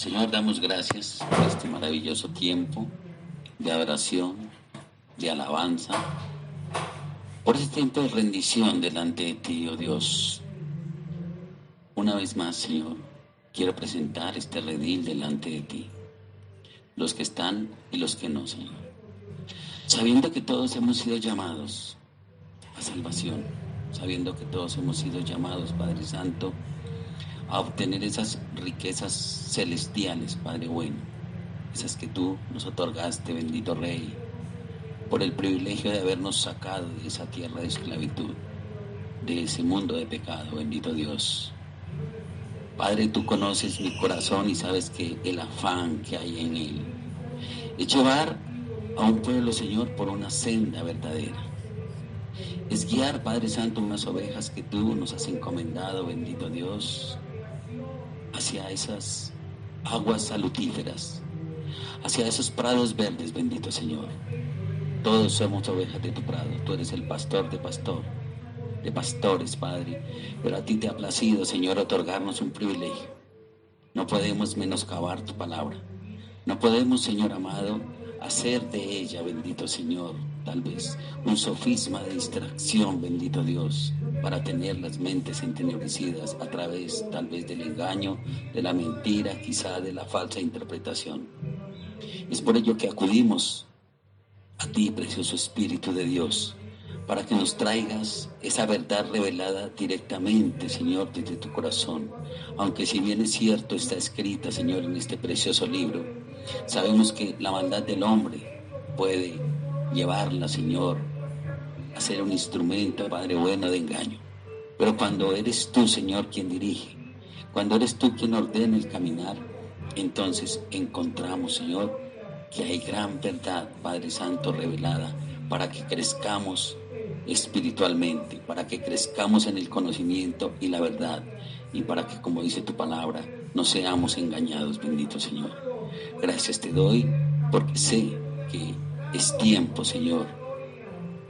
Señor, damos gracias por este maravilloso tiempo de adoración, de alabanza, por este tiempo de rendición delante de ti, oh Dios. Una vez más, Señor, quiero presentar este redil delante de ti, los que están y los que no, Señor. Sabiendo que todos hemos sido llamados a salvación, sabiendo que todos hemos sido llamados, Padre Santo, a obtener esas riquezas celestiales, Padre bueno, esas que tú nos otorgaste, bendito Rey, por el privilegio de habernos sacado de esa tierra de esclavitud, de ese mundo de pecado, bendito Dios. Padre, tú conoces mi corazón y sabes que el afán que hay en él es llevar a un pueblo, Señor, por una senda verdadera. Es guiar, Padre Santo, unas ovejas que tú nos has encomendado, bendito Dios, hacia esas aguas salutíferas, hacia esos prados verdes, bendito Señor. Todos somos ovejas de tu prado. Tú eres el pastor de pastores, Padre. Pero a ti te ha placido, Señor, otorgarnos un privilegio. No podemos menoscabar tu palabra. No podemos, Señor amado, hacer de ella, bendito Señor, tal vez un sofisma de distracción, bendito Dios, para tener las mentes entenebrecidas a través, tal vez, del engaño, de la mentira, quizá de la falsa interpretación. Es por ello que acudimos a ti, precioso Espíritu de Dios, para que nos traigas esa verdad revelada directamente, Señor, desde tu corazón. Aunque si bien es cierto, está escrita, Señor, en este precioso libro, sabemos que la maldad del hombre puede llevarla, Señor, a ser un instrumento, Padre bueno, de engaño. Pero cuando eres tú, Señor, quien dirige, cuando eres tú quien ordena el caminar, entonces encontramos, Señor, que hay gran verdad, Padre Santo, revelada, para que crezcamos espiritualmente, para que crezcamos en el conocimiento y la verdad, y para que, como dice tu palabra, no seamos engañados, bendito Señor. Gracias te doy, porque sé que es tiempo, Señor,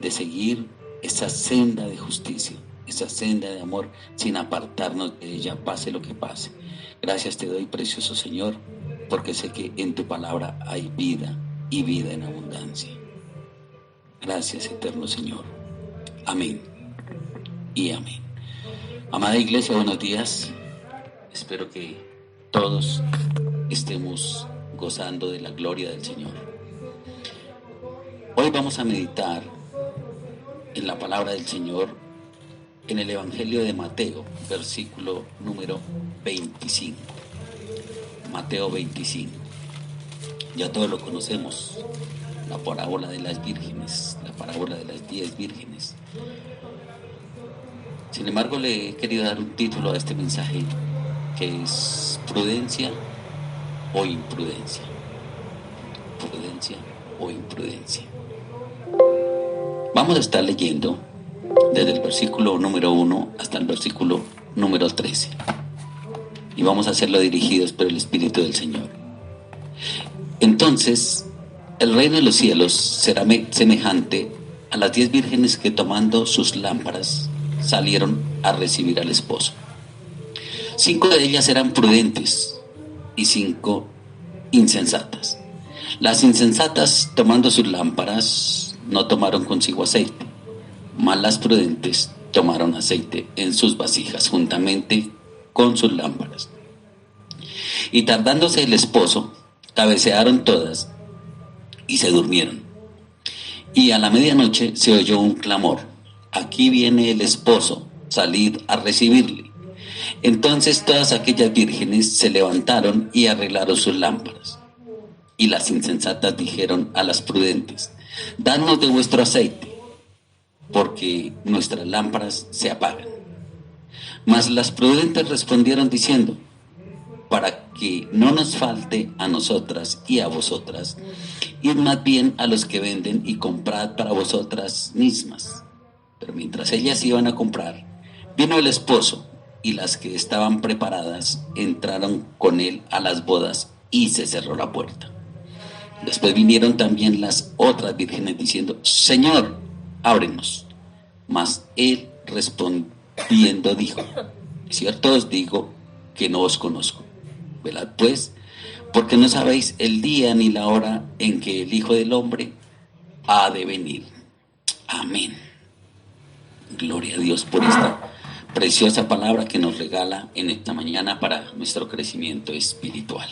de seguir esa senda de justicia, esa senda de amor, sin apartarnos de ella, pase lo que pase. Gracias te doy, precioso Señor, porque sé que en tu palabra hay vida y vida en abundancia. Gracias, eterno Señor. Amén y amén. Amada Iglesia, buenos días. Espero que todos estemos gozando de la gloria del Señor. Hoy vamos a meditar en la palabra del Señor en el Evangelio de Mateo, versículo número 25. Mateo 25. Ya todos lo conocemos, la parábola de las vírgenes, la parábola de las 10 vírgenes. Sin embargo, le he querido dar un título a este mensaje, que es prudencia o imprudencia. Prudencia o imprudencia. Vamos a estar leyendo desde el versículo número 1 hasta el versículo número 13. Y vamos a hacerlo dirigidos por el Espíritu del Señor. Entonces, el reino de los cielos será semejante a las 10 vírgenes que, tomando sus lámparas, salieron a recibir al esposo. 5 de ellas eran prudentes y 5 insensatas. Las insensatas, tomando sus lámparas, no tomaron consigo aceite, mas las prudentes tomaron aceite en sus vasijas juntamente con sus lámparas. Y tardándose el esposo, cabecearon todas y se durmieron. Y a la medianoche se oyó un clamor: aquí viene el esposo, salid a recibirle. Entonces todas aquellas vírgenes se levantaron y arreglaron sus lámparas. Y las insensatas dijeron a las prudentes: dadnos de vuestro aceite, porque nuestras lámparas se apagan. Mas las prudentes respondieron diciendo: para que no nos falte a nosotras y a vosotras, id más bien a los que venden y comprad para vosotras mismas. Pero mientras ellas iban a comprar, vino el esposo, y las que estaban preparadas entraron con él a las bodas, y se cerró la puerta. Después vinieron también las otras vírgenes diciendo: Señor, ábrenos. Mas él respondiendo dijo: cierto os digo que no os conozco. Velad pues, porque no sabéis el día ni la hora en que el Hijo del Hombre ha de venir. Amén. Gloria a Dios por esta preciosa palabra que nos regala en esta mañana para nuestro crecimiento espiritual.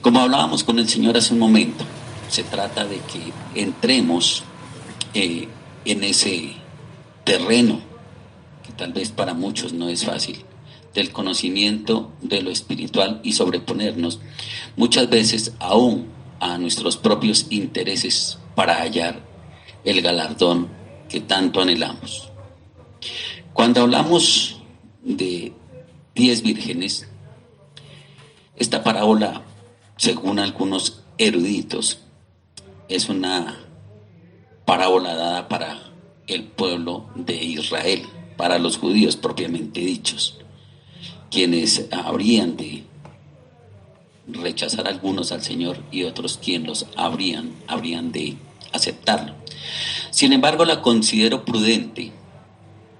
Como hablábamos con el Señor hace un momento, se trata de que entremos en ese terreno que tal vez para muchos no es fácil, del conocimiento de lo espiritual y sobreponernos muchas veces aún a nuestros propios intereses para hallar el galardón que tanto anhelamos. Cuando hablamos de 10 vírgenes, esta parábola, según algunos eruditos, es una parábola dada para el pueblo de Israel, para los judíos propiamente dichos, quienes habrían de rechazar algunos al Señor y otros quienes los habrían de aceptarlo. Sin embargo, la considero prudente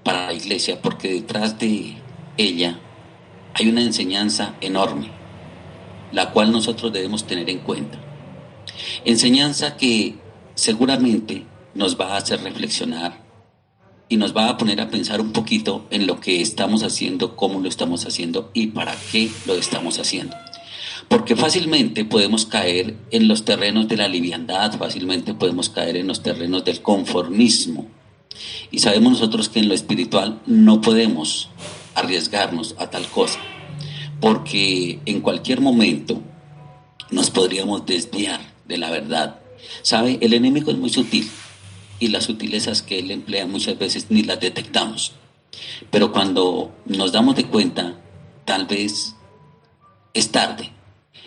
para la iglesia porque detrás de ella hay una enseñanza enorme, la cual nosotros debemos tener en cuenta. Enseñanza que seguramente nos va a hacer reflexionar y nos va a poner a pensar un poquito en lo que estamos haciendo, cómo lo estamos haciendo y para qué lo estamos haciendo. Porque fácilmente podemos caer en los terrenos de la liviandad, fácilmente podemos caer en los terrenos del conformismo. Y sabemos nosotros que en lo espiritual no podemos arriesgarnos a tal cosa, porque en cualquier momento nos podríamos desviar de la verdad. ¿Sabe? El enemigo es muy sutil y las sutilezas que él emplea muchas veces ni las detectamos. Pero cuando nos damos de cuenta, tal vez es tarde.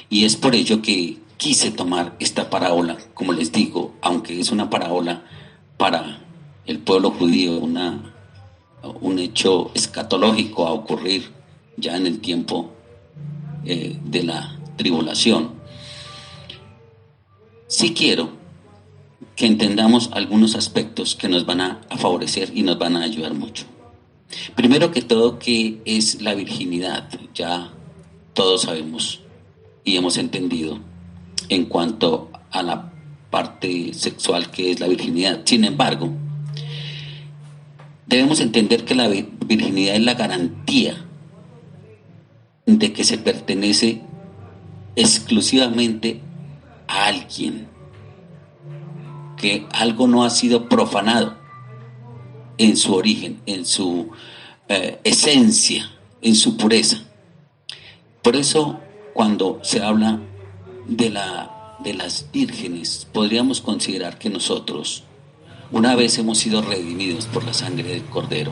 Y es por ello que quise tomar esta parábola, como les digo, aunque es una parábola para el pueblo judío, un hecho escatológico a ocurrir ya en el tiempo de la tribulación. Sí quiero que entendamos algunos aspectos que nos van a favorecer y nos van a ayudar mucho. Primero que todo, ¿qué es la virginidad? Ya todos sabemos y hemos entendido en cuanto a la parte sexual que es la virginidad. Sin embargo, debemos entender que la virginidad es la garantía de que se pertenece exclusivamente a alguien, que algo no ha sido profanado en su origen, en su esencia, en su pureza. Por eso, cuando se habla de las vírgenes, podríamos considerar que nosotros, una vez hemos sido redimidos por la sangre del Cordero,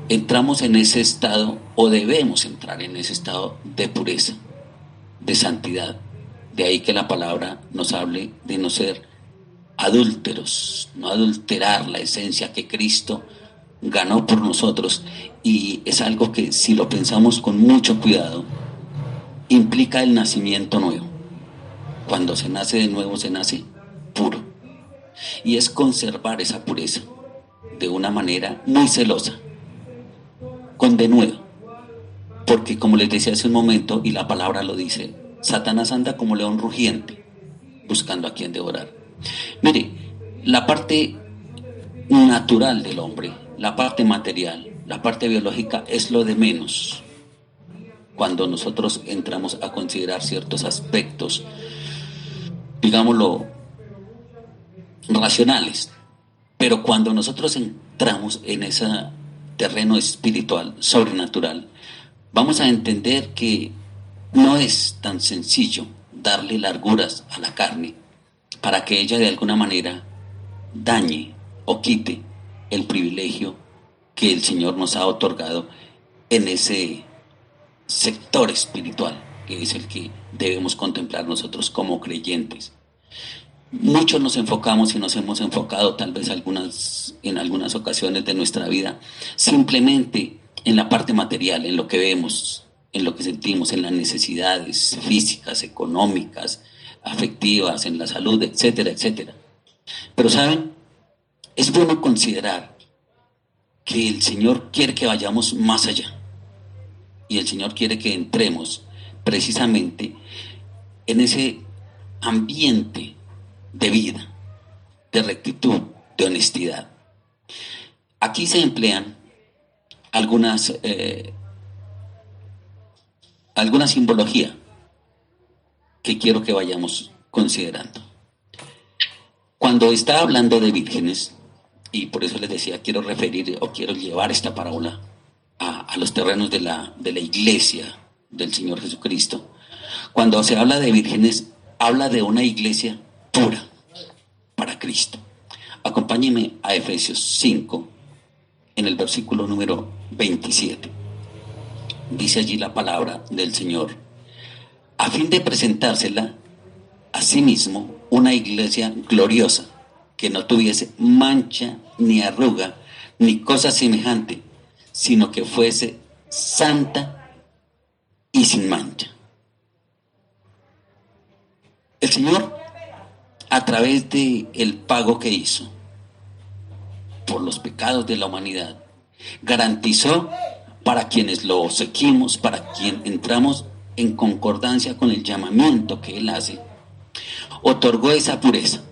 entramos en ese estado, o debemos entrar en ese estado de pureza, de santidad. De ahí que la palabra nos hable de no ser adúlteros, no adulterar la esencia que Cristo ganó por nosotros. Y es algo que, si lo pensamos con mucho cuidado, implica el nacimiento nuevo. Cuando se nace de nuevo, se nace puro. Y es conservar esa pureza de una manera muy celosa, con denuedo. Porque, como les decía hace un momento, y la palabra lo dice, Satanás anda como león rugiente, buscando a quien devorar. Mire, la parte natural del hombre, la parte material, la parte biológica es lo de menos cuando nosotros entramos a considerar ciertos aspectos, digámoslo, racionales. Pero cuando nosotros entramos en ese terreno espiritual, sobrenatural, vamos a entender que no es tan sencillo darle larguras a la carne para que ella de alguna manera dañe o quite el privilegio que el Señor nos ha otorgado en ese sector espiritual, que es el que debemos contemplar nosotros como creyentes. Muchos nos enfocamos y nos hemos enfocado tal vez en algunas ocasiones de nuestra vida simplemente en la parte material, en lo que vemos, en lo que sentimos, en las necesidades físicas, económicas, afectivas, en la salud, etcétera, etcétera. Pero ¿saben? Es bueno considerar que el Señor quiere que vayamos más allá. Y el Señor quiere que entremos precisamente en ese ambiente de vida, de rectitud, de honestidad. Aquí se emplean alguna simbología que quiero que vayamos considerando. Cuando está hablando de vírgenes, y por eso les decía, quiero referir o quiero llevar esta parábola a los terrenos de la iglesia del Señor Jesucristo. Cuando se habla de vírgenes, habla de una iglesia pura para Cristo. Acompáñenme a Efesios 5, en el versículo número 27. Dice allí la palabra del Señor: a fin de presentársela a sí mismo una iglesia gloriosa, que no tuviese mancha, ni arruga, ni cosa semejante, sino que fuese santa y sin mancha. El Señor, a través de el pago que hizo por los pecados de la humanidad, garantizó para quienes lo seguimos, para quien entramos en concordancia con el llamamiento que Él hace, otorgó esa pureza.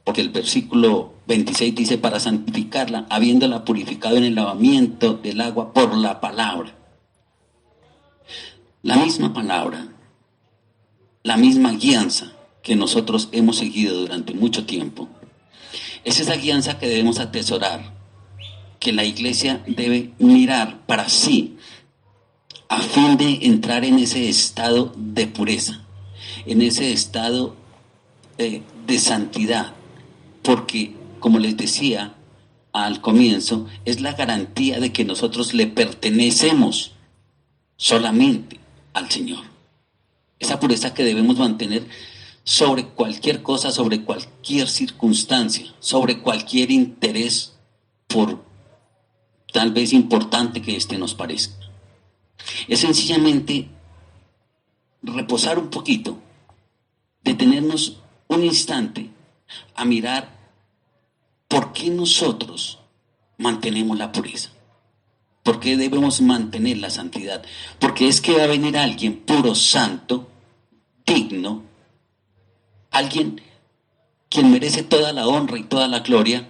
Porque el versículo 26 dice: para santificarla, habiéndola purificado en el lavamiento del agua por la palabra. La misma palabra, la misma guianza que nosotros hemos seguido durante mucho tiempo, es esa guianza que debemos atesorar, que la iglesia debe mirar para sí, a fin de entrar en ese estado de pureza, en ese estado de santidad. Porque, como les decía al comienzo, es la garantía de que nosotros le pertenecemos solamente al Señor. Esa pureza que debemos mantener sobre cualquier cosa, sobre cualquier circunstancia, sobre cualquier interés, por tal vez importante que éste nos parezca. Es sencillamente reposar un poquito, detenernos un instante a mirar por qué nosotros mantenemos la pureza, por qué debemos mantener la santidad, porque es que va a venir alguien puro, santo, digno, alguien quien merece toda la honra y toda la gloria,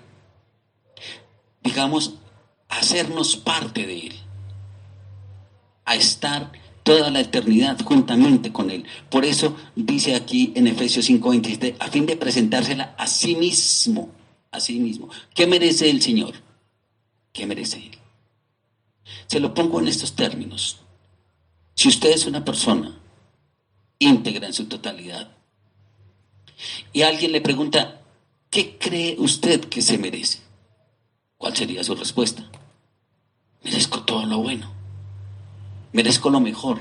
digamos, hacernos parte de Él, a estar toda la eternidad juntamente con Él. Por eso dice aquí en Efesios 5:27, a fin de presentársela a sí mismo, a sí mismo. ¿Qué merece el Señor? ¿Qué merece Él? Se lo pongo en estos términos. Si usted es una persona íntegra en su totalidad y alguien le pregunta, ¿qué cree usted que se merece? ¿Cuál sería su respuesta? Merezco todo lo bueno. Merezco lo mejor.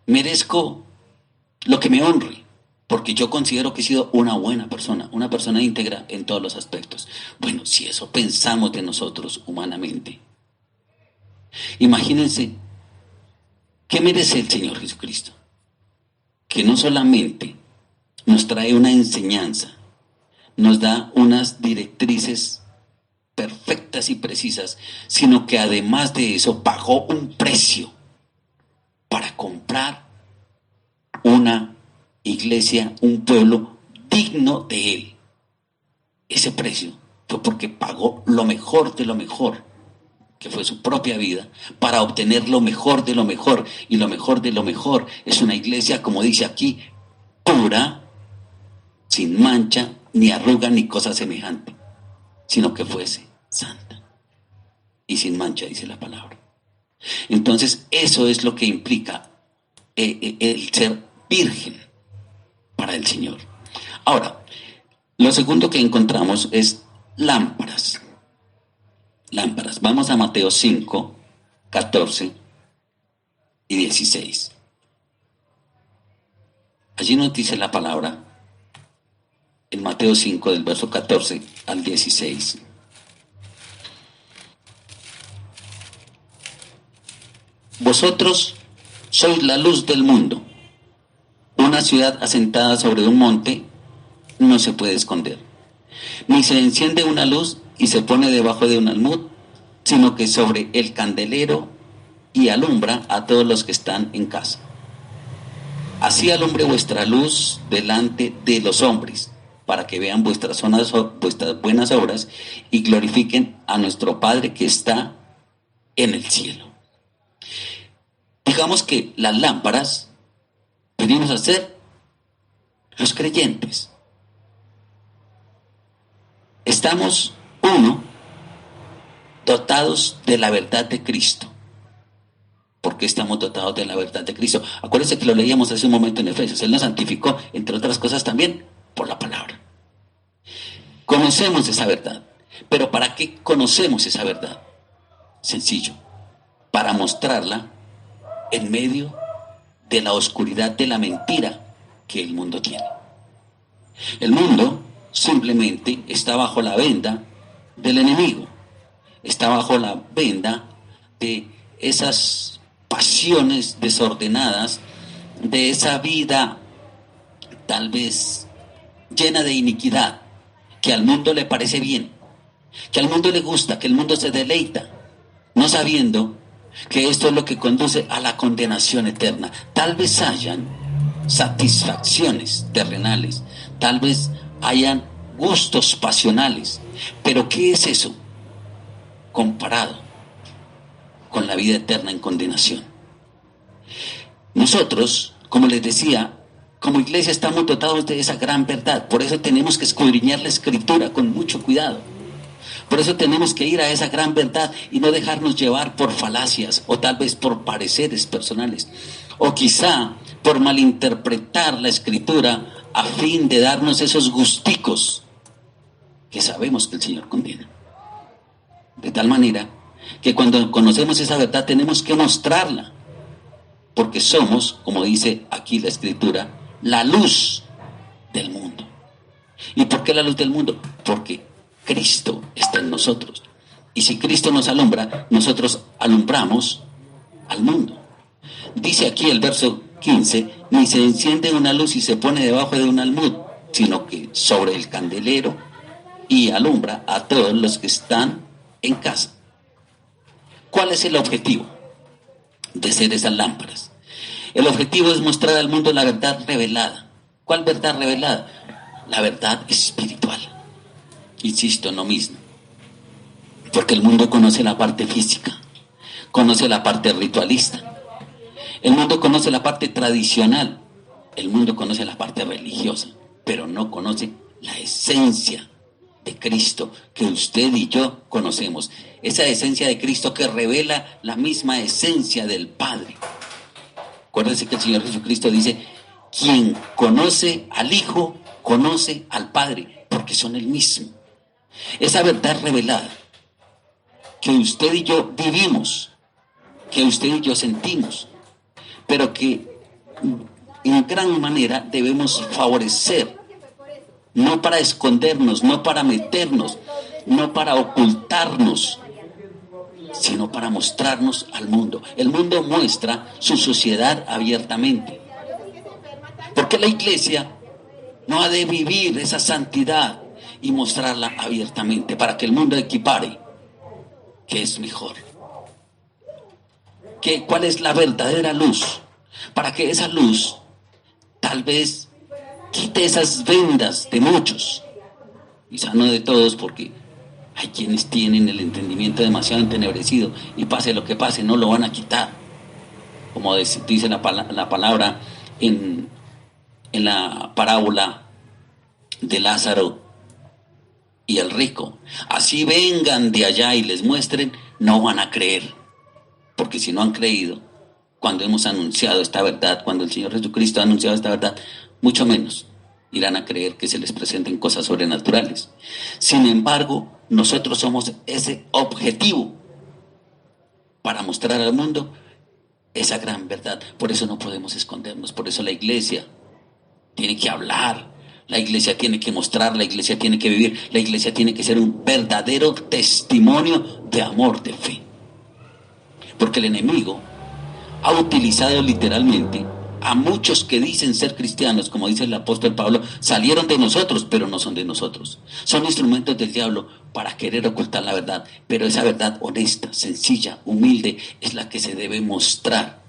Merezco lo que me honre, porque yo considero que he sido una buena persona, una persona íntegra en todos los aspectos. Bueno, si eso pensamos de nosotros humanamente, imagínense, ¿qué merece el Señor Jesucristo? Que no solamente nos trae una enseñanza, nos da unas directrices perfectas y precisas, sino que además de eso pagó un precio para comprar una iglesia, un pueblo digno de Él. Ese precio fue porque pagó lo mejor de lo mejor, que fue su propia vida, para obtener lo mejor de lo mejor. Y lo mejor de lo mejor es una iglesia, como dice aquí, pura, sin mancha, ni arruga, ni cosa semejante, sino que fuese santa y sin mancha, dice la palabra. Entonces, eso es lo que implica el ser virgen para el Señor. Ahora, lo segundo que encontramos es lámparas. Lámparas. Vamos a Mateo 5, 14 y 16. Allí nos dice la palabra, en Mateo 5, del verso 14 al 16. Vosotros sois la luz del mundo. Una ciudad asentada sobre un monte no se puede esconder. Ni se enciende una luz y se pone debajo de un almud, sino que sobre el candelero y alumbra a todos los que están en casa. Así alumbre vuestra luz delante de los hombres, para que vean vuestras buenas obras y glorifiquen a nuestro Padre que está en el cielo. Digamos que las lámparas venimos a ser los creyentes. Estamos, uno, dotados de la verdad de Cristo. ¿Por qué estamos dotados de la verdad de Cristo? Acuérdense que lo leíamos hace un momento en Efesios. Él nos santificó, entre otras cosas también, por la palabra. Conocemos esa verdad. ¿Pero para qué conocemos esa verdad? Sencillo. Para mostrarla en medio de la oscuridad de la mentira que el mundo tiene. El mundo simplemente está bajo la venda del enemigo. Está bajo la venda de esas pasiones desordenadas, de esa vida tal vez llena de iniquidad, que al mundo le parece bien, que al mundo le gusta, que el mundo se deleita, no sabiendo que esto es lo que conduce a la condenación eterna. Tal vez hayan satisfacciones terrenales, tal vez hayan gustos pasionales, pero ¿qué es eso comparado con la vida eterna en condenación? Nosotros, como les decía, como iglesia estamos dotados de esa gran verdad. Por eso tenemos que escudriñar la Escritura con mucho cuidado. Por eso tenemos que ir a esa gran verdad y no dejarnos llevar por falacias o tal vez por pareceres personales. O quizá por malinterpretar la Escritura a fin de darnos esos gusticos que sabemos que el Señor condena. De tal manera que cuando conocemos esa verdad tenemos que mostrarla, porque somos, como dice aquí la Escritura, la luz del mundo. ¿Y por qué la luz del mundo? Porque Cristo está en nosotros. Y si Cristo nos alumbra, nosotros alumbramos al mundo. Dice aquí el verso 15, ni se enciende una luz y se pone debajo de un almud, sino que sobre el candelero y alumbra a todos los que están en casa. ¿Cuál es el objetivo de ser esas lámparas? El objetivo es mostrar al mundo la verdad revelada. ¿Cuál verdad revelada? La verdad espiritual. Insisto, no mismo. Porque el mundo conoce la parte física, conoce la parte ritualista. El mundo conoce la parte tradicional. El mundo conoce la parte religiosa, pero no conoce la esencia de Cristo que usted y yo conocemos. Esa esencia de Cristo que revela la misma esencia del Padre. Acuérdense que el Señor Jesucristo dice, quien conoce al Hijo, conoce al Padre, porque son el mismo. Esa verdad revelada que usted y yo vivimos, que usted y yo sentimos, pero que en gran manera debemos favorecer, no para escondernos, no para meternos, no para ocultarnos, sino para mostrarnos al mundo. El mundo muestra su sociedad abiertamente. Porque la iglesia no ha de vivir esa santidad y mostrarla abiertamente para que el mundo equipare que es mejor. ¿Cuál es la verdadera luz? Para que esa luz tal vez quite esas vendas de muchos, quizá no de todos, porque hay quienes tienen el entendimiento demasiado entenebrecido y pase lo que pase, no lo van a quitar. Como dice la palabra en la parábola de Lázaro y el rico. Así vengan de allá y les muestren, no van a creer. Porque si no han creído, cuando hemos anunciado esta verdad, cuando el Señor Jesucristo ha anunciado esta verdad, mucho menos irán a creer que se les presenten cosas sobrenaturales. Sin embargo, nosotros somos ese objetivo para mostrar al mundo esa gran verdad. Por eso no podemos escondernos, por eso la iglesia tiene que hablar, la iglesia tiene que mostrar, la iglesia tiene que vivir, la iglesia tiene que ser un verdadero testimonio de amor, de fe. Porque el enemigo ha utilizado literalmente a muchos que dicen ser cristianos, como dice el apóstol Pablo, salieron de nosotros, pero no son de nosotros. Son instrumentos del diablo para querer ocultar la verdad, pero esa verdad honesta, sencilla, humilde, es la que se debe mostrar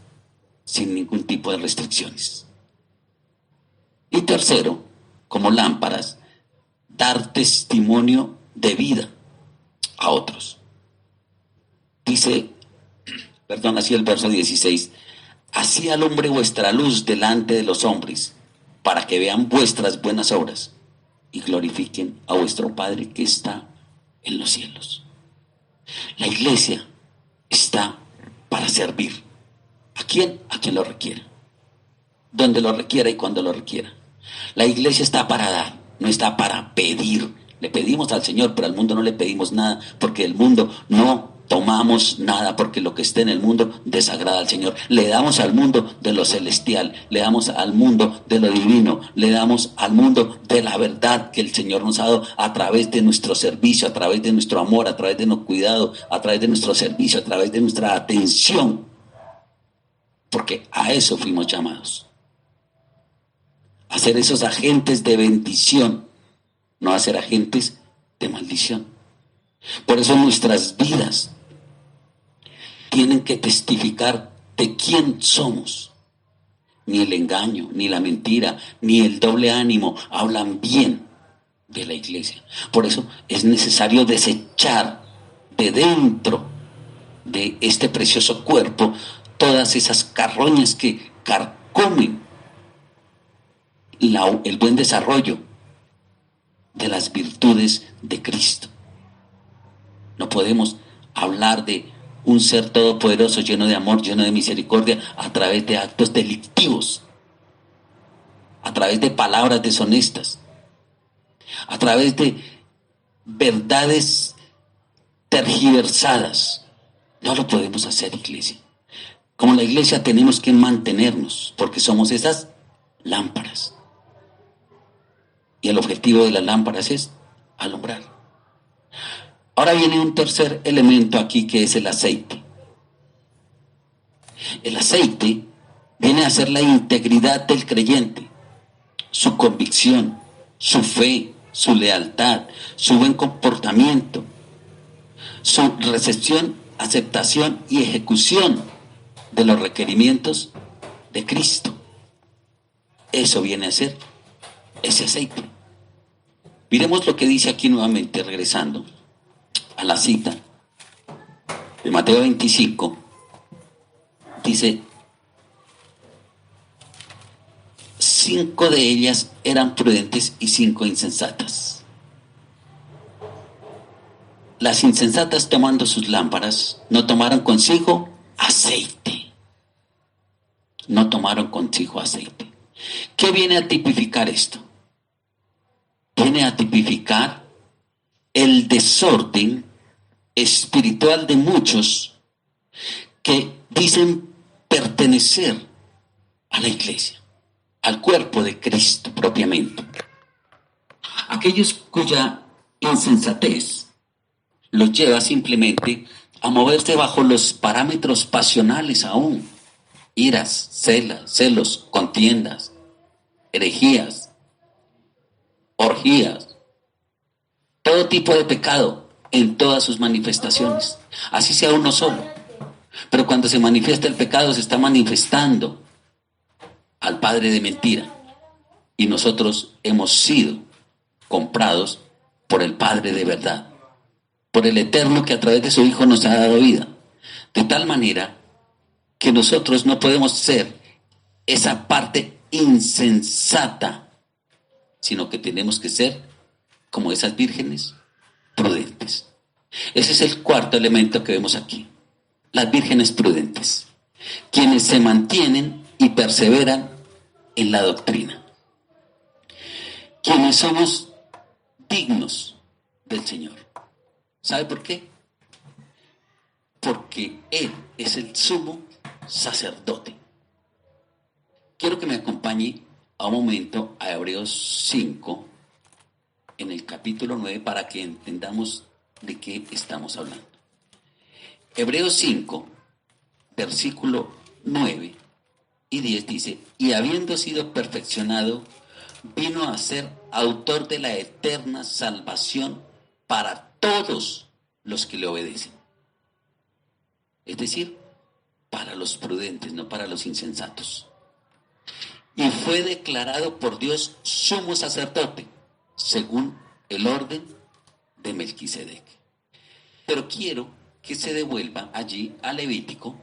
sin ningún tipo de restricciones. tercero, como lámparas, dar testimonio de vida a otros. Dice, así el verso 16, así alumbre vuestra luz delante de los hombres, para que vean vuestras buenas obras y glorifiquen a vuestro Padre que está en los cielos. La iglesia está para servir. ¿A quién? A quien lo requiera. Donde lo requiera y cuando lo requiera. La iglesia está para dar, no está para pedir. Le pedimos al Señor, pero al mundo no le pedimos nada, porque el mundo no tomamos nada, porque lo que esté en el mundo desagrada al Señor. Le damos al mundo de lo celestial, le damos al mundo de lo divino, le damos al mundo de la verdad que el Señor nos ha dado a través de nuestro servicio, a través de nuestro amor, a través de nuestro cuidado, a través de nuestro servicio, a través de nuestra atención, porque a eso fuimos llamados. A ser esos agentes de bendición, no a ser agentes de maldición. Por eso nuestras vidas tienen que testificar de quién somos. Ni el engaño, ni la mentira, ni el doble ánimo hablan bien de la iglesia. Por eso es necesario desechar de dentro de este precioso cuerpo todas esas carroñas que carcomen el buen desarrollo de las virtudes de Cristo. No podemos hablar de un ser todopoderoso, lleno de amor, lleno de misericordia, a través de actos delictivos, a través de palabras deshonestas, a través de verdades tergiversadas. No lo podemos hacer, iglesia. Como la iglesia tenemos que mantenernos, porque somos esas lámparas. Y el objetivo de las lámparas es alumbrar. Ahora viene un tercer elemento aquí, que es el aceite. El aceite viene a ser la integridad del creyente, su convicción, su fe, su lealtad, su buen comportamiento, su recepción, aceptación y ejecución de los requerimientos de Cristo. Eso viene a ser ese aceite. Miremos lo que dice aquí nuevamente, regresando a la cita de Mateo 25, dice, 5 de ellas eran prudentes y 5 insensatas. Las insensatas, tomando sus lámparas, no tomaron consigo aceite. No tomaron consigo aceite. ¿Qué viene a tipificar esto? Viene a tipificar el desorden espiritual de muchos que dicen pertenecer a la iglesia, al cuerpo de Cristo propiamente. Aquellos cuya insensatez los lleva simplemente a moverse bajo los parámetros pasionales aún, iras, celos, contiendas, herejías, orgías, todo tipo de pecado en todas sus manifestaciones, así sea uno solo. Pero cuando se manifiesta el pecado, se está manifestando al padre de mentira, y nosotros hemos sido comprados por el Padre de verdad, por el Eterno, que a través de su Hijo nos ha dado vida, de tal manera que nosotros no podemos ser esa parte insensata, sino que tenemos que ser como esas vírgenes prudentes. Ese es el cuarto elemento que vemos aquí. Las vírgenes prudentes, quienes se mantienen y perseveran en la doctrina, quienes somos dignos del Señor. ¿Sabe por qué? Porque Él es el sumo sacerdote. Quiero que me acompañe a un momento a Hebreos 5, en el capítulo 9, para que entendamos de qué estamos hablando. Hebreos 5, versículo 9 y 10 dice, y habiendo sido perfeccionado, vino a ser autor de la eterna salvación para todos los que le obedecen. Es decir, para los prudentes, no para los insensatos. y fue declarado por Dios sumo sacerdote, según el orden de Melquisedec. Pero quiero que se devuelva allí a Levítico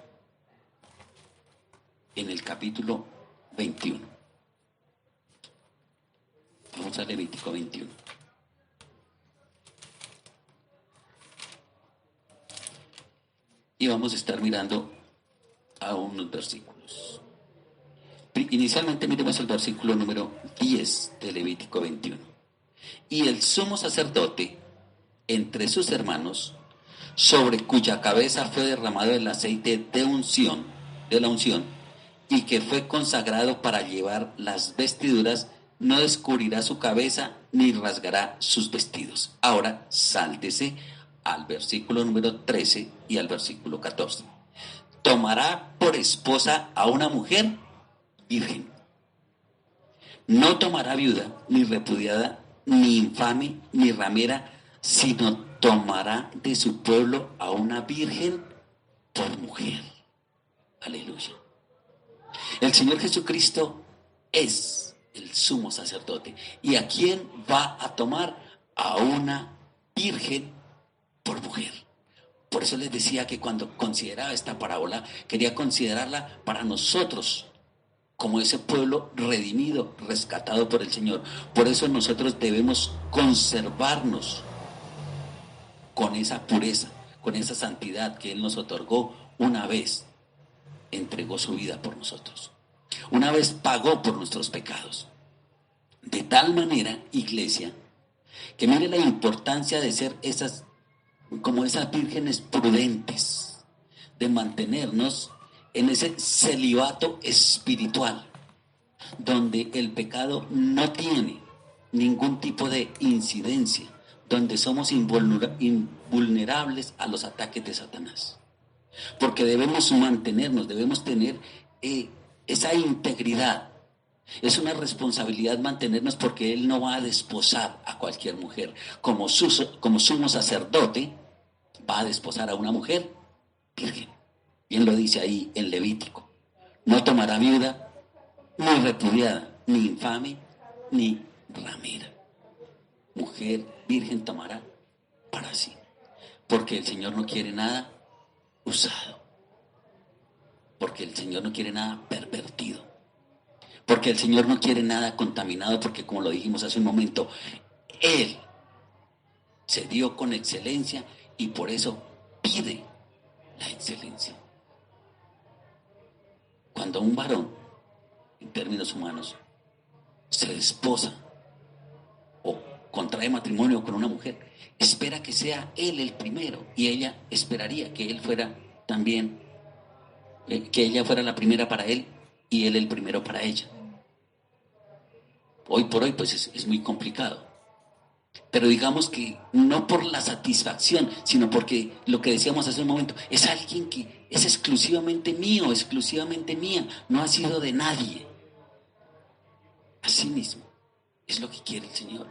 en el capítulo 21. Vamos a Levítico 21. Y vamos a estar mirando a unos versículos. Inicialmente miremos el versículo número 10 de Levítico 21. Y el sumo sacerdote entre sus hermanos, sobre cuya cabeza fue derramado el aceite de la unción, y que fue consagrado para llevar las vestiduras, no descubrirá su cabeza ni rasgará sus vestidos. Ahora sáltese al versículo número 13 y al versículo 14. Tomará por esposa a una mujer virgen. No tomará viuda, ni repudiada, ni infame, ni ramera, sino tomará de su pueblo a una virgen por mujer. Aleluya. El Señor Jesucristo es el sumo sacerdote. ¿Y a quién va a tomar? A una virgen por mujer. Por eso les decía que cuando consideraba esta parábola, quería considerarla para nosotros, como ese pueblo redimido, rescatado por el Señor. Por eso nosotros debemos conservarnos con esa pureza, con esa santidad que Él nos otorgó una vez entregó su vida por nosotros. Una vez pagó por nuestros pecados. De tal manera, iglesia, que mire la importancia de ser esas vírgenes prudentes, de mantenernos en ese celibato espiritual, donde el pecado no tiene ningún tipo de incidencia, donde somos invulnerables a los ataques de Satanás. Porque debemos mantenernos, debemos tener esa integridad. Es una responsabilidad mantenernos, porque Él no va a desposar a cualquier mujer. Como sumo sacerdote, va a desposar a una mujer virgen. Bien lo dice ahí en Levítico. No tomará viuda, ni repudiada, ni infame, ni ramera. Mujer virgen tomará para sí. Porque el Señor no quiere nada usado. Porque el Señor no quiere nada pervertido. Porque el Señor no quiere nada contaminado, porque como lo dijimos hace un momento, Él se dio con excelencia y por eso pide la excelencia. Cuando un varón, en términos humanos, se desposa o contrae matrimonio con una mujer, espera que sea él el primero, y ella esperaría que él fuera también, que ella fuera la primera para él y él el primero para ella. Hoy por hoy pues es muy complicado, pero digamos que no por la satisfacción, sino porque lo que decíamos hace un momento, es alguien que es exclusivamente mío, exclusivamente mía, no ha sido de nadie. Así mismo es lo que quiere el Señor.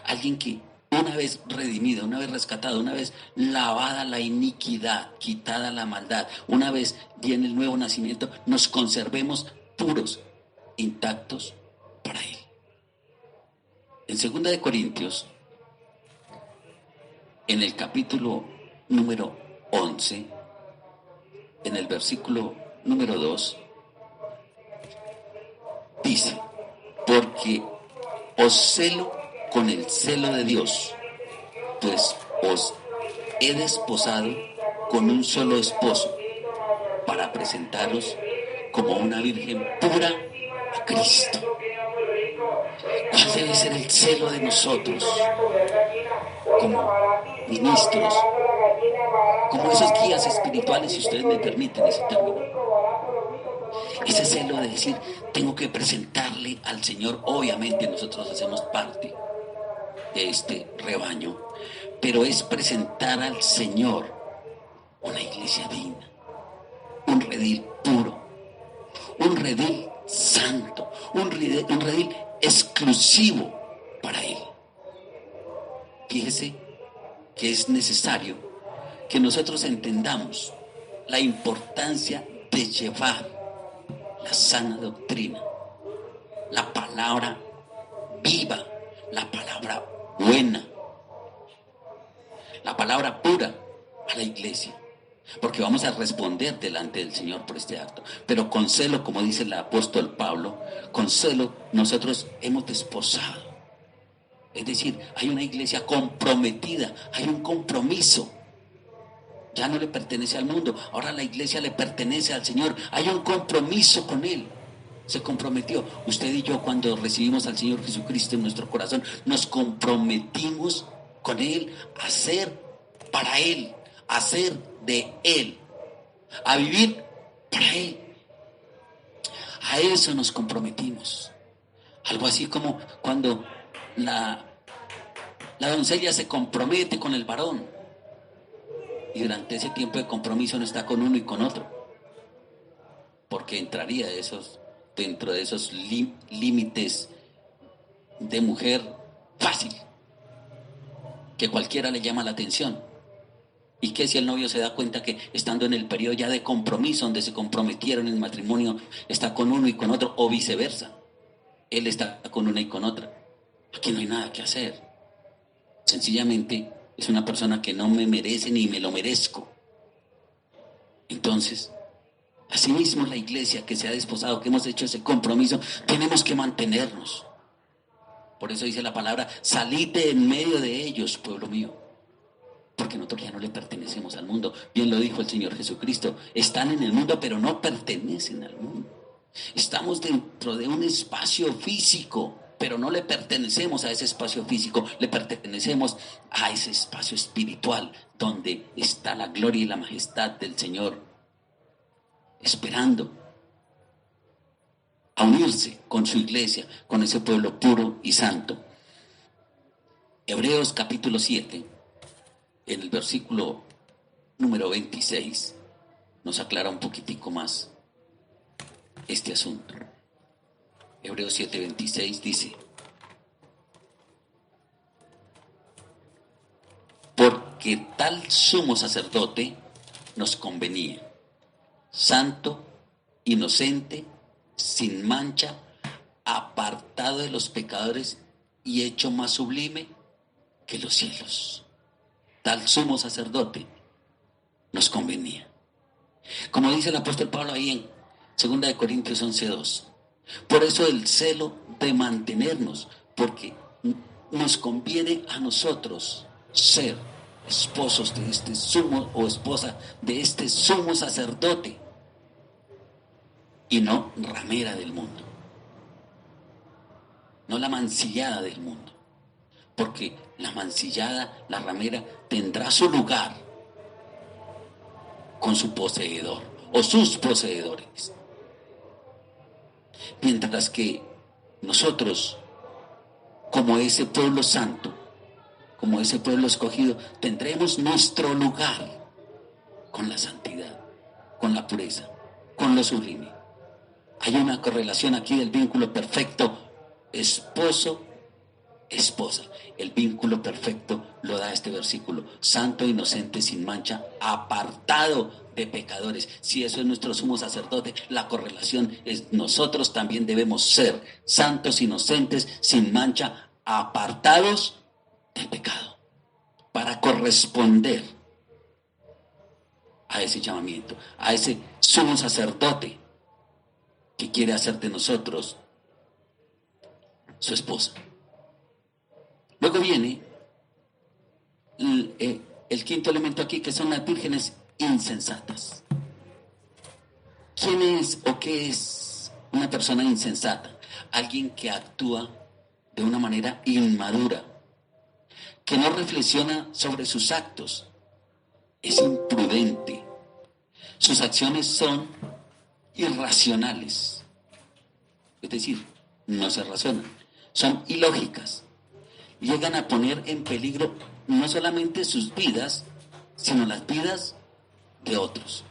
Alguien que una vez redimida, una vez rescatada, una vez lavada la iniquidad, quitada la maldad, una vez viene el nuevo nacimiento, nos conservemos puros, intactos para Él. En 2 de Corintios, en el capítulo número 11, en el versículo número 2, dice: porque os celo con el celo de Dios, pues os he desposado con un solo esposo, para presentaros como una virgen pura a Cristo. ¿Cuál debe ser el celo de nosotros como ministros, como esos guías espirituales, si ustedes me permiten ese término? Ese celo de decir, tengo que presentarle al Señor. Obviamente nosotros hacemos parte de este rebaño, pero es presentar al Señor una iglesia digna, un redil puro, un redil santo, un redil exclusivo para Él. Fíjese que es necesario que nosotros entendamos la importancia de llevar la sana doctrina la palabra viva, la palabra buena, la palabra pura a la iglesia. Porque vamos a responder delante del Señor por este acto. Pero con celo, como dice el apóstol Pablo, con celo nosotros hemos desposado. Es decir, hay una iglesia comprometida, hay un compromiso. Ya no le pertenece al mundo, ahora la iglesia le pertenece al Señor. Hay un compromiso con Él. Se comprometió. Usted y yo, cuando recibimos al Señor Jesucristo en nuestro corazón, nos comprometimos con Él a ser para Él, a ser de Él, a vivir para Él. A eso nos comprometimos. Algo así como cuando la doncella se compromete con el varón y durante ese tiempo de compromiso no está con uno y con otro, porque entraría dentro de esos límites de mujer fácil, que cualquiera le llama la atención. ¿Y qué si el novio se da cuenta que estando en el periodo ya de compromiso, donde se comprometieron en matrimonio, está con uno y con otro, o viceversa? Él está con una y con otra. Aquí no hay nada que hacer. Sencillamente es una persona que no me merece ni me lo merezco. Entonces, asimismo la iglesia que se ha desposado, que hemos hecho ese compromiso, tenemos que mantenernos. Por eso dice la palabra, salid de en medio de ellos, pueblo mío. Porque nosotros ya no le pertenecemos al mundo. Bien lo dijo el Señor Jesucristo. Están en el mundo, pero no pertenecen al mundo. Estamos dentro de un espacio físico, pero no le pertenecemos a ese espacio físico. Le pertenecemos a ese espacio espiritual, donde está la gloria y la majestad del Señor, esperando a unirse con su iglesia, con ese pueblo puro y santo. Hebreos capítulo 7. En el versículo número 26 nos aclara un poquitico más este asunto. Hebreos 7:26 dice: porque tal sumo sacerdote nos convenía, santo, inocente, sin mancha, apartado de los pecadores y hecho más sublime que los cielos. Tal sumo sacerdote nos convenía. Como dice el apóstol Pablo ahí en 2 Corintios 11:2. Por eso el celo de mantenernos, porque nos conviene a nosotros ser esposos de este sumo o esposa de este sumo sacerdote y no ramera del mundo, no la mancillada del mundo. Porque la mancillada, la ramera, tendrá su lugar con su poseedor o sus poseedores. Mientras que nosotros, como ese pueblo santo, como ese pueblo escogido, tendremos nuestro lugar con la santidad, con la pureza, con lo sublime. Hay una correlación aquí del vínculo perfecto esposo-esposa. El vínculo perfecto lo da este versículo: santo, inocente, sin mancha, apartado de pecadores. Si eso es nuestro sumo sacerdote, la correlación es: nosotros también debemos ser santos, inocentes, sin mancha, apartados del pecado, para corresponder a ese llamamiento, a ese sumo sacerdote que quiere hacer de nosotros su esposa. Luego viene el quinto elemento aquí, que son las vírgenes insensatas. ¿Quién es o qué es una persona insensata? Alguien que actúa de una manera inmadura, que no reflexiona sobre sus actos, es imprudente, sus acciones son irracionales, es decir, no se razonan, son ilógicas, llegan a poner en peligro no solamente sus vidas, sino las vidas de otros.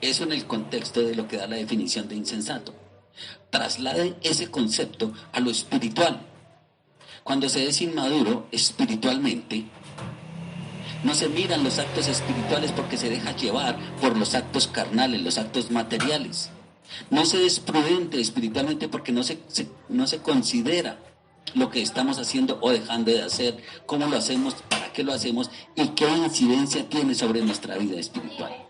Eso en el contexto de lo que da la definición de insensato. Trasladen ese concepto a lo espiritual. Cuando se es inmaduro espiritualmente, no se miran los actos espirituales porque se deja llevar por los actos carnales, los actos materiales. No se es prudente espiritualmente porque no se considera lo que estamos haciendo o dejando de hacer, cómo lo hacemos, para qué lo hacemos y qué incidencia tiene sobre nuestra vida espiritual.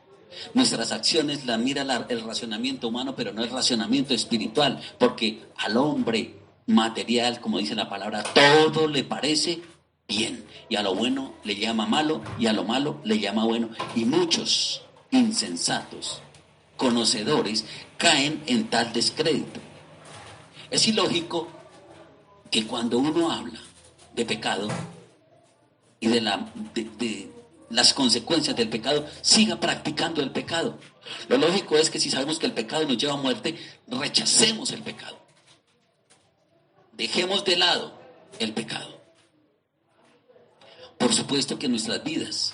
Nuestras acciones las mira el racionamiento humano, pero no el racionamiento espiritual, porque al hombre material, como dice la palabra, todo le parece bien, y a lo bueno le llama malo, y a lo malo le llama bueno, y muchos insensatos, conocedores, caen en tal descrédito. Es ilógico que cuando uno habla de pecado y de las consecuencias del pecado, siga practicando el pecado. Lo lógico es que si sabemos que el pecado nos lleva a muerte, rechacemos el pecado. Dejemos de lado el pecado. Por supuesto que nuestras vidas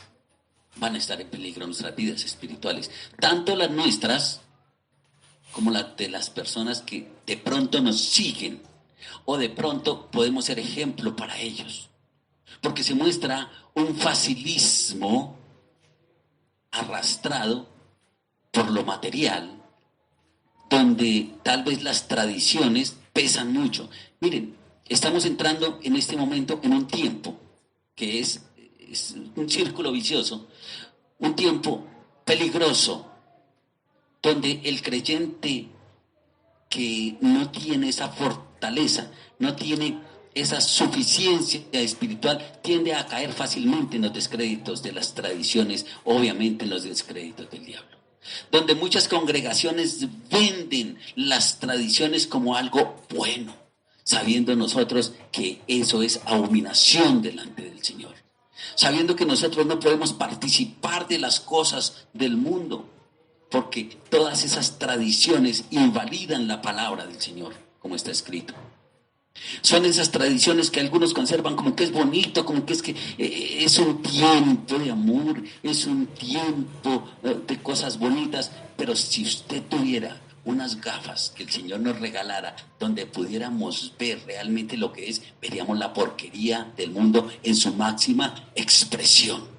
van a estar en peligro, nuestras vidas espirituales, tanto las nuestras como las de las personas que de pronto nos siguen, o de pronto podemos ser ejemplo para ellos, porque se muestra un facilismo arrastrado por lo material, donde tal vez las tradiciones pesan mucho. Miren, estamos entrando en este momento en un tiempo que es un círculo vicioso, un tiempo peligroso, donde el creyente que no tiene esa fortaleza, no tiene esa suficiencia espiritual, tiende a caer fácilmente en los descréditos de las tradiciones, obviamente en los descréditos del diablo. Donde muchas congregaciones venden las tradiciones como algo bueno, sabiendo nosotros que eso es abominación delante del Señor. Sabiendo que nosotros no podemos participar de las cosas del mundo, porque todas esas tradiciones invalidan la palabra del Señor, como está escrito. Son esas tradiciones que algunos conservan como que es bonito, como que es un tiempo de amor, es un tiempo de cosas bonitas, pero si usted tuviera unas gafas que el Señor nos regalara, donde pudiéramos ver realmente lo que es, veríamos la porquería del mundo en su máxima expresión.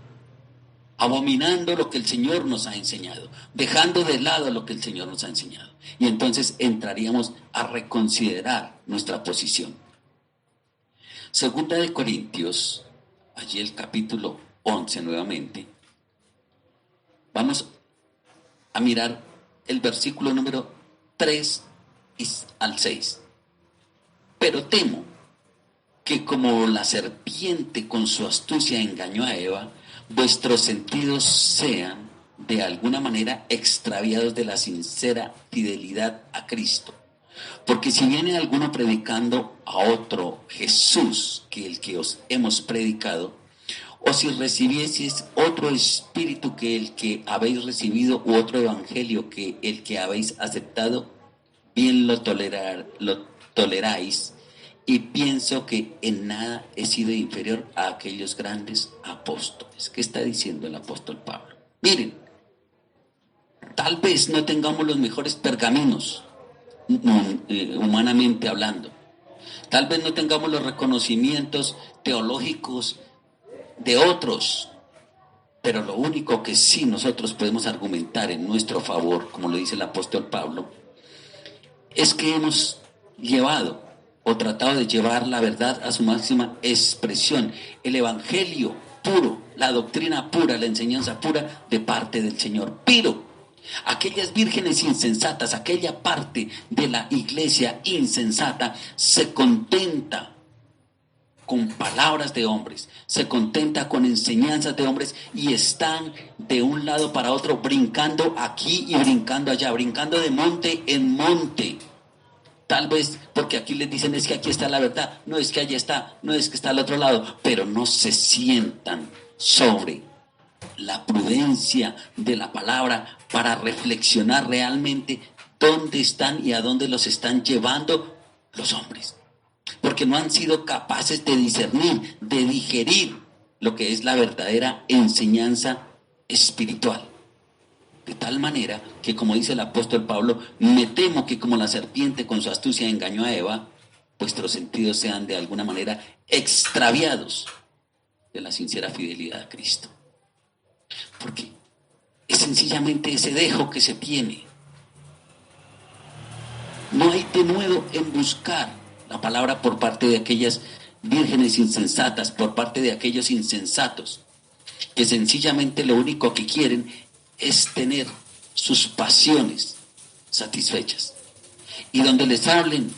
Abominando lo que el Señor nos ha enseñado, dejando de lado lo que el Señor nos ha enseñado. Y entonces entraríamos a reconsiderar nuestra posición. Segunda de Corintios, allí el capítulo 11 nuevamente, vamos a mirar el versículo número 3 al 6. Pero temo que como la serpiente con su astucia engañó a Eva, vuestros sentidos sean de alguna manera extraviados de la sincera fidelidad a Cristo. Porque si viene alguno predicando a otro Jesús que el que os hemos predicado, o si recibieseis otro espíritu que el que habéis recibido, u otro evangelio que el que habéis aceptado, bien lo toleráis, y pienso que en nada he sido inferior a aquellos grandes apóstoles. ¿Qué está diciendo el apóstol Pablo? Miren, tal vez no tengamos los mejores pergaminos, humanamente hablando. Tal vez no tengamos los reconocimientos teológicos de otros, pero lo único que sí nosotros podemos argumentar en nuestro favor, como lo dice el apóstol Pablo, es que hemos llevado o tratado de llevar la verdad a su máxima expresión, el evangelio puro, la doctrina pura, la enseñanza pura de parte del Señor. Pero aquellas vírgenes insensatas, aquella parte de la iglesia insensata, se contenta con palabras de hombres, se contenta con enseñanzas de hombres y están de un lado para otro, brincando aquí y brincando allá, brincando de monte en monte. Tal vez porque aquí les dicen es que aquí está la verdad, no es que allá está, no es que está al otro lado, pero no se sientan sobre la prudencia de la palabra para reflexionar realmente dónde están y a dónde los están llevando los hombres. Porque no han sido capaces de discernir, de digerir lo que es la verdadera enseñanza espiritual. De tal manera que, como dice el apóstol Pablo, me temo que como la serpiente con su astucia engañó a Eva, vuestros sentidos sean de alguna manera extraviados de la sincera fidelidad a Cristo. Porque es sencillamente ese dejo que se tiene. No hay denuedo en buscar la palabra por parte de aquellas vírgenes insensatas, por parte de aquellos insensatos, que sencillamente lo único que quieren es tener sus pasiones satisfechas. Y donde les hablen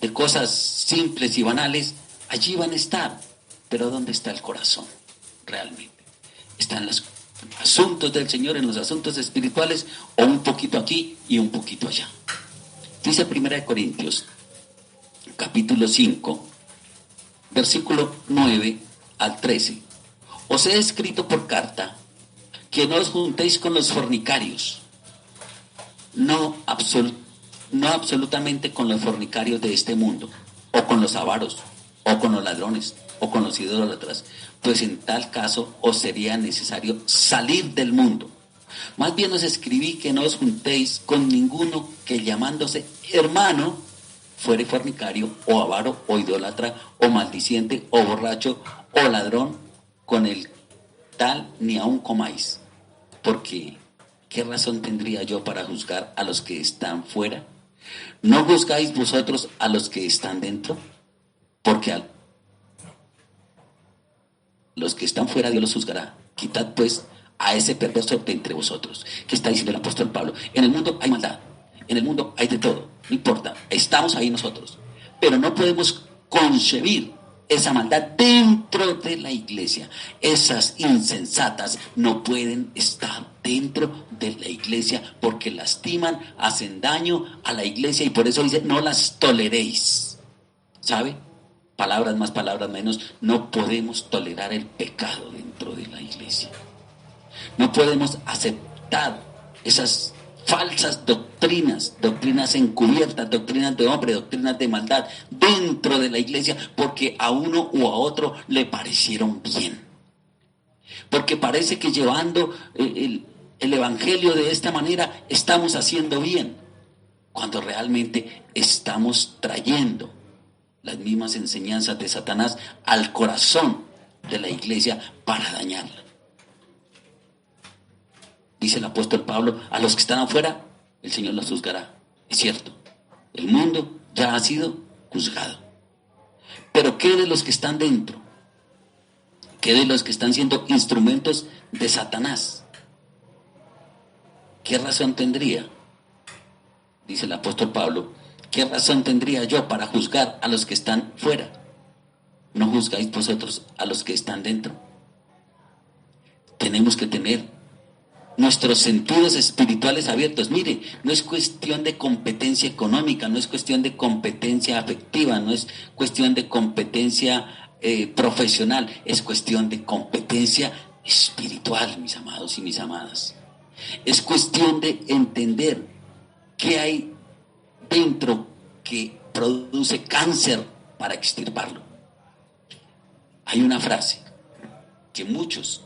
de cosas simples y banales, allí van a estar. Pero ¿dónde está el corazón realmente? ¿Está en los asuntos del Señor, en los asuntos espirituales, o un poquito aquí y un poquito allá? Dice 1 Corintios, capítulo 5, versículo 9 al 13. Os he escrito por carta que no os juntéis con los fornicarios, no absolutamente con los fornicarios de este mundo, o con los avaros, o con los ladrones, o con los idólatras, pues en tal caso os sería necesario salir del mundo. Más bien os escribí que no os juntéis con ninguno que llamándose hermano fuere fornicario, o avaro, o idólatra, o maldiciente, o borracho, o ladrón, con el tal ni aun comáis. Porque, ¿qué razón tendría yo para juzgar a los que están fuera? ¿No juzgáis vosotros a los que están dentro? Porque a los que están fuera Dios los juzgará. Quitad pues a ese perverso de entre vosotros. ¿Qué está diciendo el apóstol Pablo? En el mundo hay maldad, en el mundo hay de todo, no importa, estamos ahí nosotros, pero no podemos concebir esa maldad dentro de la iglesia. Esas insensatas no pueden estar dentro de la iglesia porque lastiman, hacen daño a la iglesia, y por eso dice, no las toleréis. ¿Sabe? Palabras más, palabras menos, no podemos tolerar el pecado dentro de la iglesia. No podemos aceptar esas falsas doctrinas, doctrinas encubiertas, doctrinas de hombre, doctrinas de maldad dentro de la iglesia, porque a uno o a otro le parecieron bien. Porque parece que llevando el evangelio de esta manera estamos haciendo bien, cuando realmente estamos trayendo las mismas enseñanzas de Satanás al corazón de la iglesia para dañarla. Dice el apóstol Pablo, a los que están afuera, el Señor los juzgará. Es cierto, el mundo ya ha sido juzgado. Pero ¿qué de los que están dentro? ¿Qué de los que están siendo instrumentos de Satanás? ¿Qué razón tendría? Dice el apóstol Pablo, ¿qué razón tendría yo para juzgar a los que están fuera? ¿No juzgáis vosotros a los que están dentro? Tenemos que tener nuestros sentidos espirituales abiertos. Mire, no es cuestión de competencia económica, no es cuestión de competencia afectiva, no es cuestión de competencia profesional, es cuestión de competencia espiritual, mis amados y mis amadas. Es cuestión de entender qué hay dentro que produce cáncer para extirparlo. Hay una frase que muchos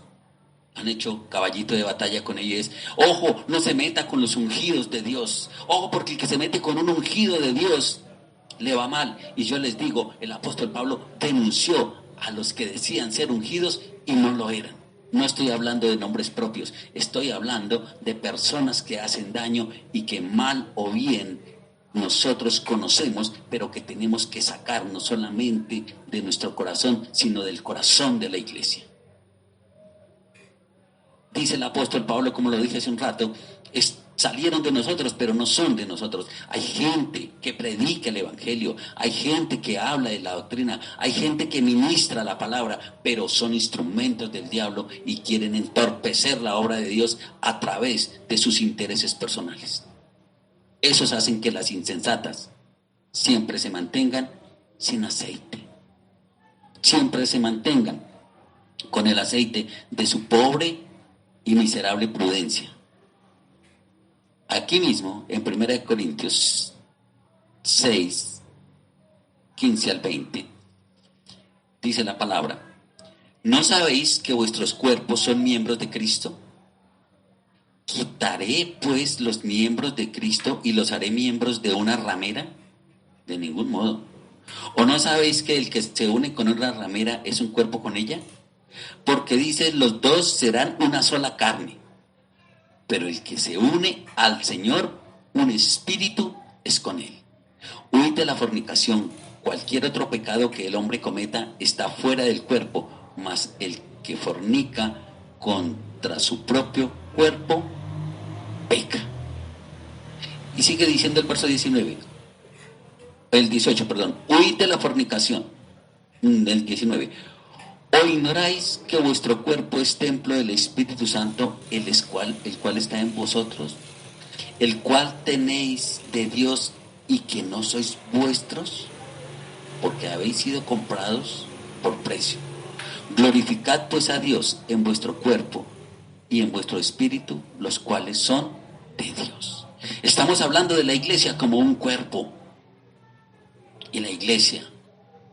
han hecho caballito de batalla con ella, es: ojo, no se meta con los ungidos de Dios. Ojo, porque el que se mete con un ungido de Dios le va mal. Y yo les digo, el apóstol Pablo denunció a los que decían ser ungidos y no lo eran. No estoy hablando de nombres propios, estoy hablando de personas que hacen daño y que mal o bien nosotros conocemos, pero que tenemos que sacar no solamente de nuestro corazón, sino del corazón de la iglesia. Dice el apóstol Pablo, como lo dije hace un rato, salieron de nosotros, pero no son de nosotros. Hay gente que predica el evangelio, hay gente que habla de la doctrina, hay gente que ministra la palabra, pero son instrumentos del diablo y quieren entorpecer la obra de Dios a través de sus intereses personales. Esos hacen que las insensatas siempre se mantengan sin aceite, siempre se mantengan con el aceite de su pobre y miserable prudencia. Aquí mismo, en 1 Corintios 6, 15 al 20, dice la palabra: ¿no sabéis que vuestros cuerpos son miembros de Cristo? ¿Quitaré pues los miembros de Cristo y los haré miembros de una ramera? De ningún modo. ¿O no sabéis que el que se une con una ramera es un cuerpo con ella? Porque dice, los dos serán una sola carne. Pero el que se une al Señor, un espíritu es con él. Huid de la fornicación. Cualquier otro pecado que el hombre cometa está fuera del cuerpo, mas el que fornica contra su propio cuerpo peca. Y sigue diciendo el verso 19, el 18, perdón. Huid de la fornicación. El 19. ¿O ignoráis que vuestro cuerpo es templo del Espíritu Santo, el cual está en vosotros, el cual tenéis de Dios y que no sois vuestros? Porque habéis sido comprados por precio. Glorificad pues a Dios en vuestro cuerpo y en vuestro espíritu, los cuales son de Dios. Estamos hablando de la iglesia como un cuerpo. Y la iglesia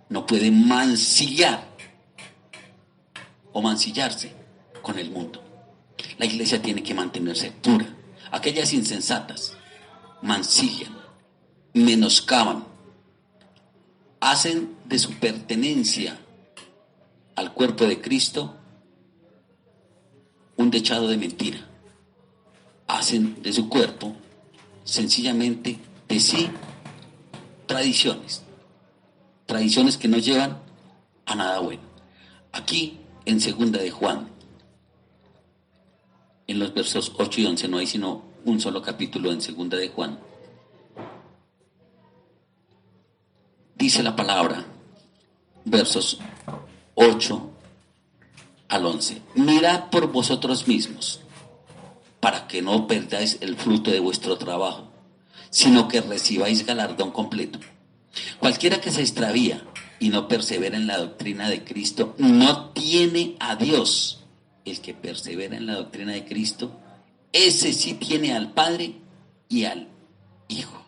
no puede mancillar o mancillarse con el mundo. La iglesia tiene que mantenerse pura. Aquellas insensatas mancillan, menoscaban, hacen de su pertenencia al cuerpo de Cristo un dechado de mentira. Hacen de su cuerpo, sencillamente, de sí, tradiciones que no llevan a nada bueno. Aquí, en segunda de Juan, en los versos 8 y 11, no hay sino un solo capítulo en segunda de Juan. Dice la palabra, versos 8 al 11. Mirad por vosotros mismos, para que no perdáis el fruto de vuestro trabajo, sino que recibáis galardón completo. Cualquiera que se extravía y no persevera en la doctrina de Cristo, no tiene a Dios. El que persevera en la doctrina de Cristo, ese sí tiene al Padre y al Hijo.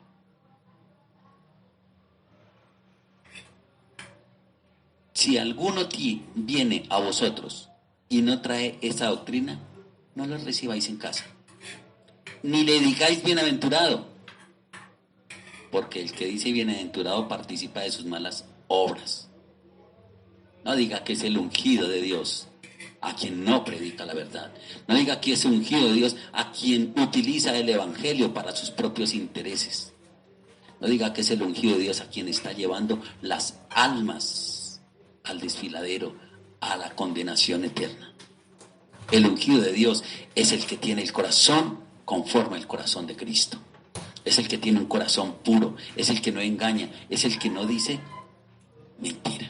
Si alguno viene a vosotros y no trae esa doctrina, no lo recibáis en casa, ni le digáis bienaventurado, porque el que dice bienaventurado participa de sus malas obras. No diga que es el ungido de Dios a quien no predica la verdad. No diga que es ungido de Dios a quien utiliza el evangelio para sus propios intereses. No diga que es el ungido de Dios a quien está llevando las almas al desfiladero, a la condenación eterna. El ungido de Dios es el que tiene el corazón conforme al corazón de Cristo. Es el que tiene un corazón puro, es el que no engaña, es el que no dice mentira.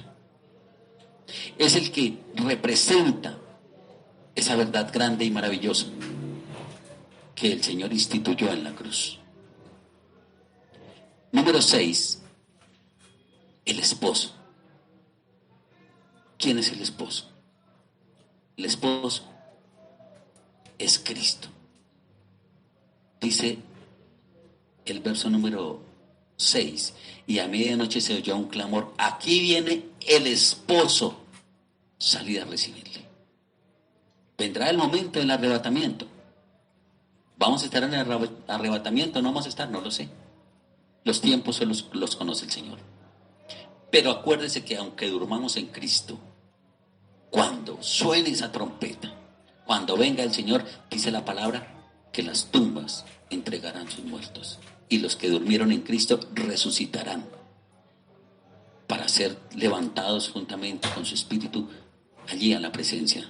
Es el que representa esa verdad grande y maravillosa que el Señor instituyó en la cruz. Número 6, el esposo. ¿Quién es el esposo? El esposo es Cristo. Dice el verso número 6, y a medianoche se oyó un clamor, aquí viene el esposo, salid a recibirle. Vendrá el momento del arrebatamiento. ¿Vamos a estar en el arrebatamiento? ¿No vamos a estar? No lo sé. Los tiempos solo los conoce el Señor. Pero acuérdese que aunque durmamos en Cristo, cuando suene esa trompeta, cuando venga el Señor, dice la palabra, que las tumbas entregarán sus muertos y los que durmieron en Cristo resucitarán para ser levantados juntamente con su espíritu allí a la presencia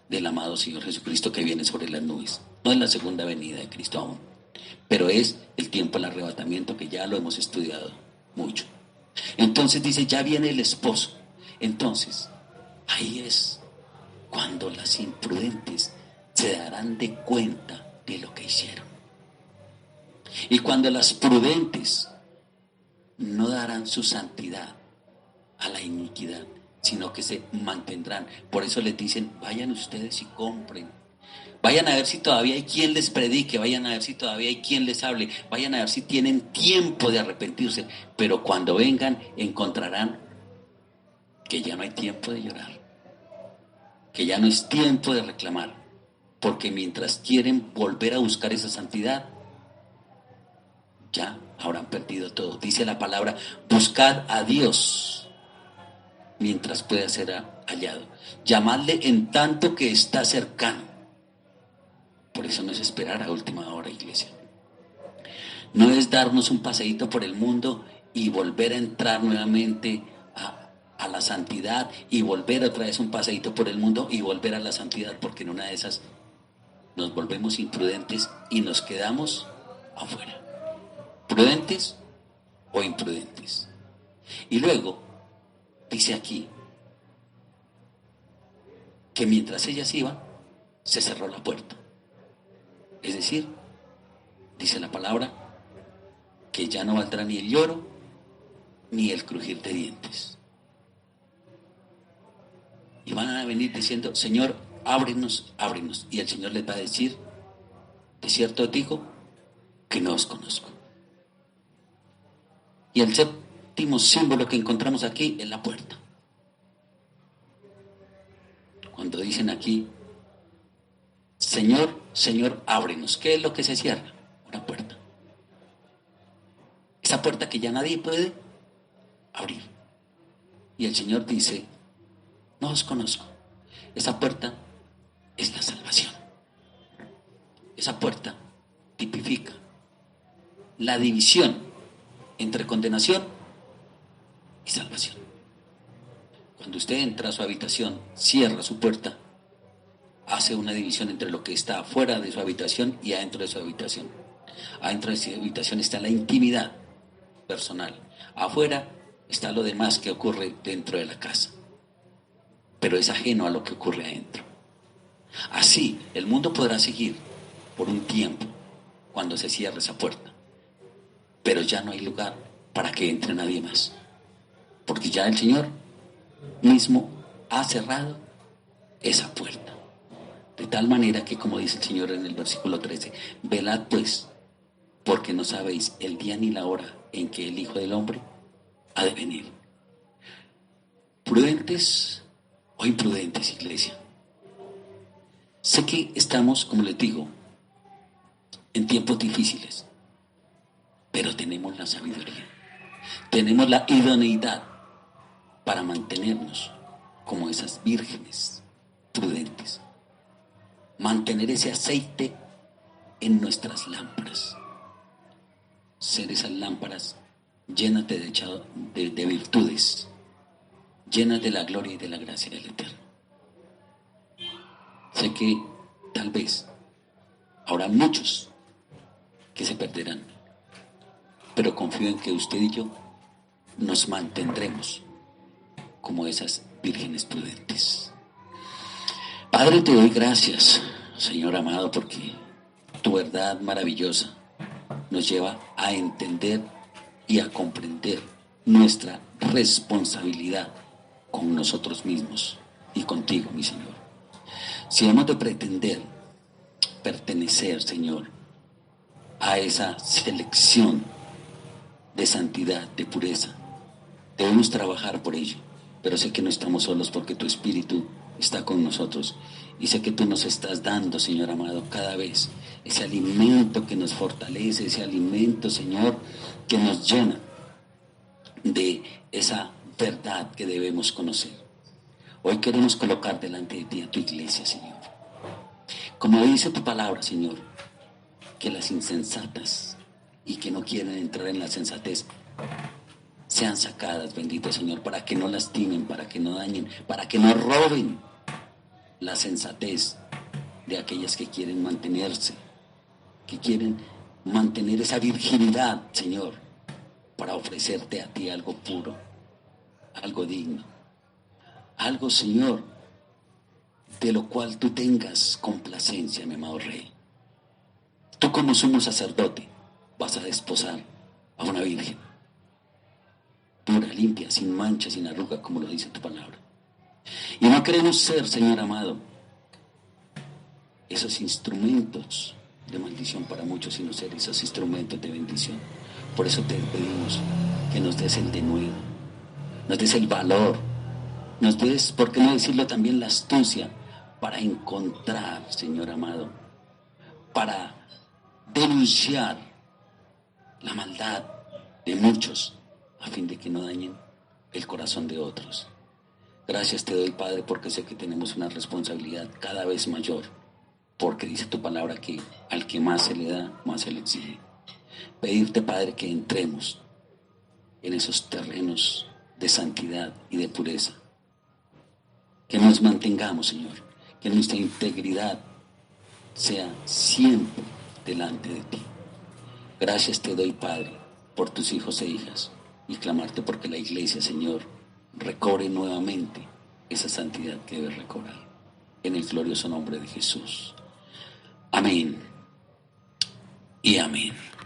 del amado Señor Jesucristo que viene sobre las nubes. No es la segunda venida de Cristo aún, pero es el tiempo del arrebatamiento que ya lo hemos estudiado mucho. Entonces dice, ya viene el esposo. Entonces, ahí es cuando las imprudentes se darán de cuenta de lo que hicieron. Y cuando las prudentes no darán su santidad a la iniquidad, sino que se mantendrán. Por eso les dicen, vayan ustedes y compren. Vayan a ver si todavía hay quien les predique, vayan a ver si todavía hay quien les hable, vayan a ver si tienen tiempo de arrepentirse. Pero cuando vengan encontrarán que ya no hay tiempo de llorar, que ya no es tiempo de reclamar, porque mientras quieren volver a buscar esa santidad, ya habrán perdido todo. Dice la palabra, buscad a Dios mientras pueda ser hallado. Llamadle en tanto que está cercano. Por eso no es esperar a última hora, iglesia. No es darnos un paseíto por el mundo y volver a entrar nuevamente a la santidad y volver otra vez un paseíto por el mundo y volver a la santidad, porque en una de esas nos volvemos imprudentes y nos quedamos afuera. ¿Prudentes o imprudentes? Y luego dice aquí que mientras ellas iban, se cerró la puerta. Es decir, dice la palabra, que ya no valdrá ni el lloro ni el crujir de dientes. Y van a venir diciendo, Señor, ábrenos, ábrenos. Y el Señor les va a decir, de cierto os digo que no os conozco. Y el séptimo símbolo que encontramos aquí es la puerta. Cuando dicen aquí, Señor, Señor, ábrenos. ¿Qué es lo que se cierra? Una puerta. Esa puerta que ya nadie puede abrir. Y el Señor dice, no os conozco. Esa puerta es la salvación. Esa puerta tipifica la división entre condenación y salvación. Cuando usted entra a su habitación, cierra su puerta, hace una división entre lo que está afuera de su habitación y adentro de su habitación. Adentro de su habitación está la intimidad personal. Afuera está lo demás que ocurre dentro de la casa, pero es ajeno a lo que ocurre adentro. Así, el mundo podrá seguir por un tiempo cuando se cierre esa puerta, pero ya no hay lugar para que entre nadie más, porque ya el Señor mismo ha cerrado esa puerta. De tal manera que, como dice el Señor en el versículo 13, velad pues, porque no sabéis el día ni la hora en que el Hijo del Hombre ha de venir. ¿Prudentes o imprudentes, iglesia? Sé que estamos, como les digo, en tiempos difíciles, pero tenemos la sabiduría, tenemos la idoneidad para mantenernos como esas vírgenes prudentes, mantener ese aceite en nuestras lámparas, ser esas lámparas llenas de virtudes, llenas de la gloria y de la gracia del Eterno. Sé que tal vez habrá muchos que se perderán, pero confío en que usted y yo nos mantendremos como esas vírgenes prudentes. Padre, te doy gracias, Señor amado, porque tu verdad maravillosa nos lleva a entender y a comprender nuestra responsabilidad con nosotros mismos y contigo, mi Señor. Si hemos de pretender pertenecer, Señor, a esa selección de santidad, de pureza, debemos trabajar por ello. Pero sé que no estamos solos porque tu Espíritu está con nosotros. Y sé que tú nos estás dando, Señor amado, cada vez ese alimento que nos fortalece, ese alimento, Señor, que nos llena de esa verdad que debemos conocer. Hoy queremos colocar delante de ti a tu iglesia, Señor. Como dice tu palabra, Señor, que las insensatas y que no quieren entrar en la sensatez sean sacadas, bendito Señor, para que no lastimen, para que no dañen, para que no roben la sensatez de aquellas que quieren mantenerse, que quieren mantener esa virginidad, Señor, para ofrecerte a ti algo puro, algo digno, algo, Señor, de lo cual tú tengas complacencia, mi amado Rey. Tú como sumo sacerdote vas a desposar a una virgen pura, limpia, sin mancha, sin arruga, como lo dice tu palabra. Y no queremos ser, Señor amado, esos instrumentos de maldición para muchos, sino ser esos instrumentos de bendición. Por eso te pedimos que nos des el denuedo, nos des el valor, nos des, ¿por qué no decirlo también, la astucia para encontrar, Señor amado, para denunciar la maldad de muchos, a fin de que no dañen el corazón de otros. Gracias te doy, Padre, porque sé que tenemos una responsabilidad cada vez mayor, porque dice tu palabra que al que más se le da, más se le exige. Pedirte, Padre, que entremos en esos terrenos de santidad y de pureza. Que nos mantengamos, Señor, que nuestra integridad sea siempre delante de ti. Gracias te doy, Padre, por tus hijos e hijas, y clamarte porque la iglesia, Señor, recobre nuevamente esa santidad que debe recobrar. En el glorioso nombre de Jesús. Amén y amén.